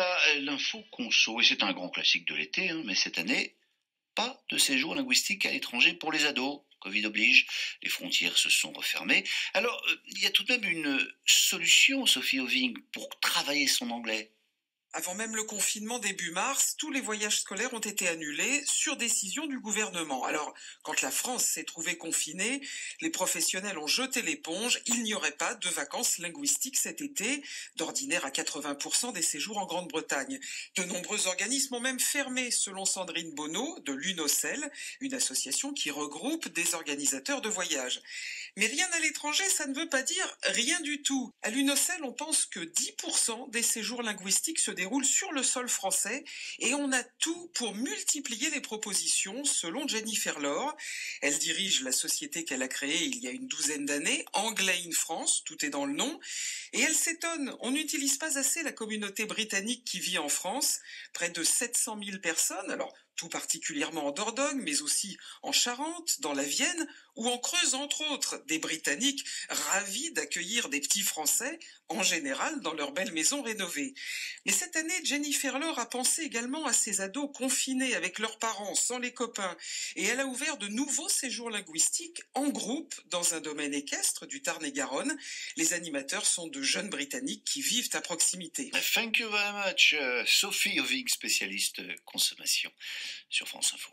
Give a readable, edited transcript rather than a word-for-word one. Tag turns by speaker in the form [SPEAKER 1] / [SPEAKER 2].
[SPEAKER 1] à l'info conso, et c'est un grand classique de l'été, mais cette année, pas de séjour linguistique à l'étranger pour les ados. Covid oblige, les frontières se sont refermées. Alors, il y a tout de même une solution, Sophie Oving, pour travailler son anglais.
[SPEAKER 2] Avant même le confinement début mars, tous les voyages scolaires ont été annulés sur décision du gouvernement. Alors, quand la France s'est trouvée confinée, les professionnels ont jeté l'éponge. Il n'y aurait pas de vacances linguistiques cet été, d'ordinaire à 80% des séjours en Grande-Bretagne. De nombreux organismes ont même fermé, selon Sandrine Bonneau de l'UNOCEL, une association qui regroupe des organisateurs de voyages. Mais rien à l'étranger, ça ne veut pas dire rien du tout. À l'UNOCEL, on pense que 10% des séjours linguistiques se déroulent sur le sol français et on a tout pour multiplier les propositions, selon Jennifer Laure. Elle dirige la société qu'elle a créée il y a une douzaine d'années, Anglais in France, tout est dans le nom, et elle s'étonne, on n'utilise pas assez la communauté britannique qui vit en France, près de 700 000 personnes, alors tout particulièrement en Dordogne, mais aussi en Charente, dans la Vienne, ou en Creuse, entre autres, des Britanniques ravis d'accueillir des petits Français, en général dans leurs belles maisons rénovées. Mais cette année, Jennifer Laure a pensé également à ces ados confinés avec leurs parents, sans les copains, et elle a ouvert de nouveaux séjours linguistiques en groupe dans un domaine équestre du Tarn-et-Garonne. Les animateurs sont de jeunes Britanniques qui vivent à proximité.
[SPEAKER 1] Thank you very much, Sophie Oving, spécialiste consommation sur France Info.